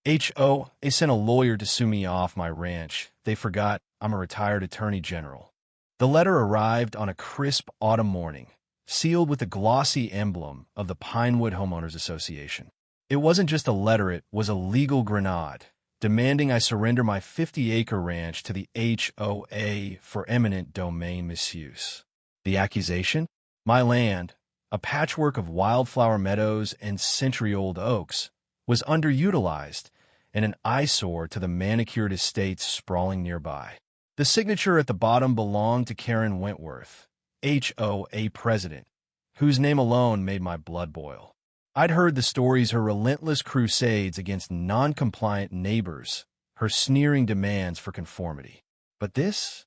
HOA sent a lawyer to sue me off my ranch. They forgot I'm a retired attorney general. The letter arrived on a crisp autumn morning, sealed with the glossy emblem of the Pinewood Homeowners Association. It wasn't just a letter, it was a legal grenade, demanding I surrender my 50-acre ranch to the HOA for eminent domain misuse. The accusation? My land, a patchwork of wildflower meadows and century-old oaks, was underutilized and an eyesore to the manicured estates sprawling nearby. The signature at the bottom belonged to Karen Wentworth, HOA president, whose name alone made my blood boil. I'd heard the stories, her relentless crusades against non-compliant neighbors, her sneering demands for conformity. But this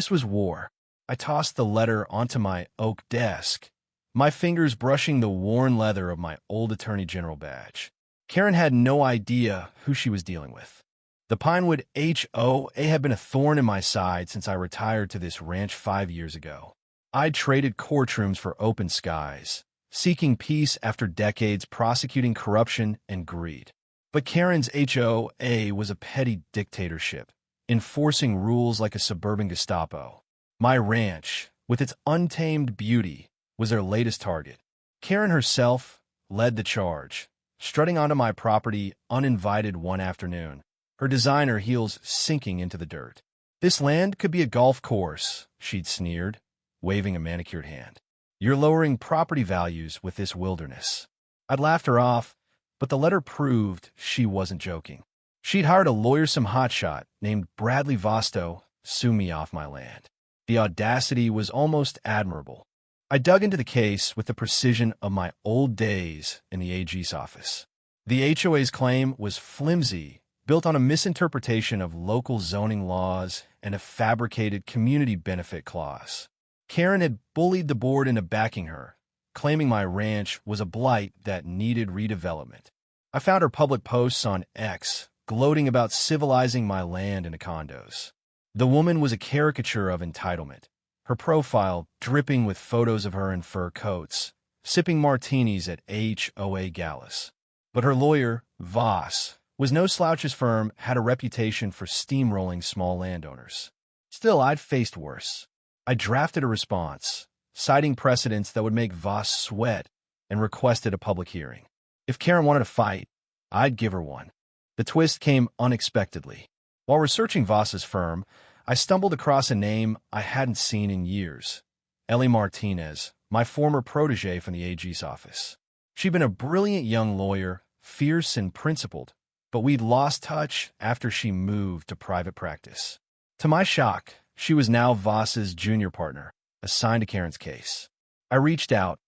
was war. I tossed the letter onto my oak desk, my fingers brushing the worn leather of my old Attorney General badge. Karen had no idea who she was dealing with. The Pinewood HOA had been a thorn in my side since I retired to this ranch 5 years ago. I'd traded courtrooms for open skies, seeking peace after decades prosecuting corruption and greed. But Karen's HOA was a petty dictatorship, enforcing rules like a suburban Gestapo. My ranch, with its untamed beauty, was their latest target. Karen herself led the charge, strutting onto my property uninvited one afternoon, her designer heels sinking into the dirt. "This land could be a golf course," she'd sneered, waving a manicured hand. "You're lowering property values with this wilderness." I'd laughed her off, but the letter proved she wasn't joking. She'd hired a lawyersome hotshot named Bradley Vosto to sue me off my land. The audacity was almost admirable. I dug into the case with the precision of my old days in the AG's office. The HOA's claim was flimsy, built on a misinterpretation of local zoning laws and a fabricated community benefit clause. Karen had bullied the board into backing her, claiming my ranch was a blight that needed redevelopment. I found her public posts on X, gloating about civilizing my land into condos. The woman was a caricature of entitlement, her profile dripping with photos of her in fur coats, sipping martinis at HOA galas. But her lawyer, Voss, was no slouch. His firm had a reputation for steamrolling small landowners. Still, I'd faced worse. I drafted a response, citing precedents that would make Voss sweat, and requested a public hearing. If Karen wanted to fight, I'd give her one. The twist came unexpectedly. While researching Voss's firm, I stumbled across a name I hadn't seen in years. Ellie Martinez, my former protege from the AG's office. She'd been a brilliant young lawyer, fierce and principled, but we'd lost touch after she moved to private practice. To my shock, she was now Voss's junior partner, assigned to Karen's case. I reached out,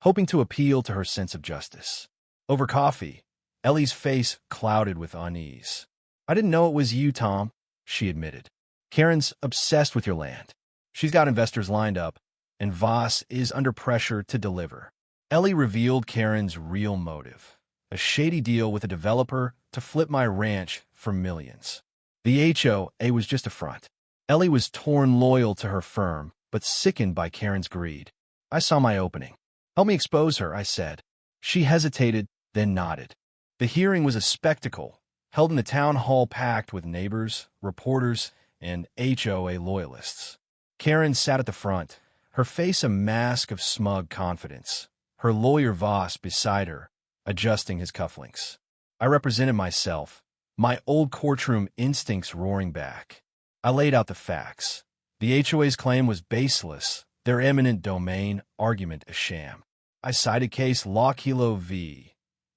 hoping to appeal to her sense of justice. Over coffee, Ellie's face clouded with unease. "I didn't know it was you, Tom," she admitted. "Karen's obsessed with your land. She's got investors lined up, and Voss is under pressure to deliver." Ellie revealed Karen's real motive, a shady deal with a developer to flip my ranch for millions. The HOA was just a front. Ellie was torn loyal to her firm, but sickened by Karen's greed. I saw my opening. "Help me expose her," I said. She hesitated, then nodded. The hearing was a spectacle, held in the town hall packed with neighbors, reporters, and HOA loyalists. Karen sat at the front, her face a mask of smug confidence, her lawyer Voss beside her, adjusting his cufflinks. I represented myself, my old courtroom instincts roaring back. I laid out the facts. The HOA's claim was baseless, their eminent domain argument a sham. I cited case Law Kilo v.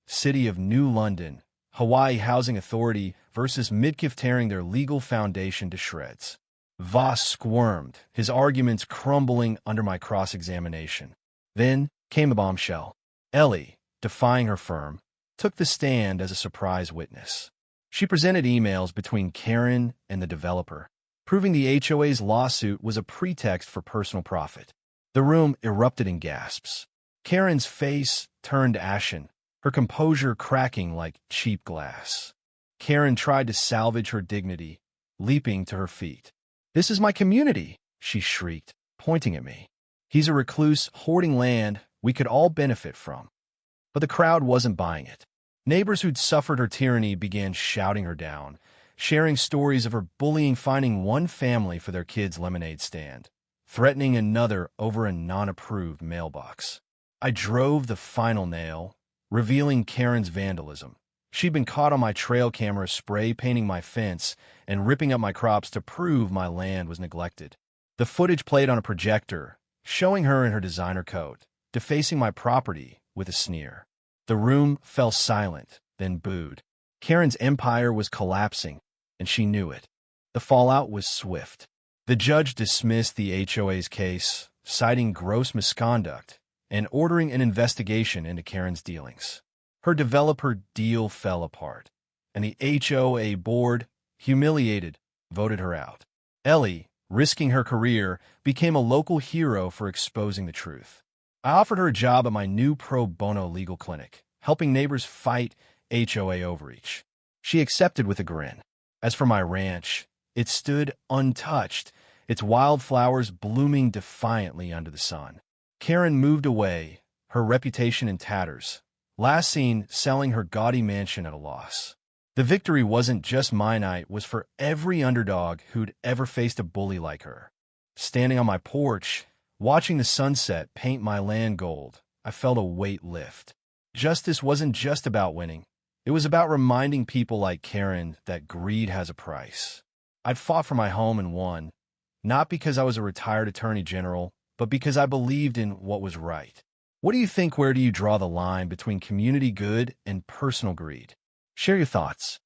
City of New London, Hawaii Housing Authority versus Midkiff, tearing their legal foundation to shreds. Voss squirmed, his arguments crumbling under my cross-examination. Then came a bombshell. Ellie, defying her firm, took the stand as a surprise witness. She presented emails between Karen and the developer, proving the HOA's lawsuit was a pretext for personal profit. The room erupted in gasps. Karen's face turned ashen, her composure cracking like cheap glass. Karen tried to salvage her dignity, leaping to her feet. "This is my community," she shrieked, pointing at me. "He's a recluse hoarding land we could all benefit from." But the crowd wasn't buying it. Neighbors who'd suffered her tyranny began shouting her down, sharing stories of her bullying, finding one family for their kid's lemonade stand, threatening another over a non-approved mailbox. I drove the final nail, revealing Karen's vandalism. She'd been caught on my trail camera spray painting my fence and ripping up my crops to prove my land was neglected. The footage played on a projector, showing her in her designer coat, defacing my property with a sneer. The room fell silent, then booed. Karen's empire was collapsing, and she knew it. The fallout was swift. The judge dismissed the HOA's case, citing gross misconduct and ordering an investigation into Karen's dealings. Her developer deal fell apart, and the HOA board, humiliated, voted her out. Ellie, risking her career, became a local hero for exposing the truth. I offered her a job at my new pro bono legal clinic, helping neighbors fight HOA overreach. She accepted with a grin. As for my ranch, it stood untouched, its wildflowers blooming defiantly under the sun. Karen moved away, her reputation in tatters, last seen selling her gaudy mansion at a loss. The victory wasn't just mine, it was for every underdog who'd ever faced a bully like her. Standing on my porch, watching the sunset paint my land gold, I felt a weight lift. Justice wasn't just about winning. It was about reminding people like Karen that greed has a price. I'd fought for my home and won, not because I was a retired attorney general, but because I believed in what was right. What do you think? Where do you draw the line between community good and personal greed? Share your thoughts.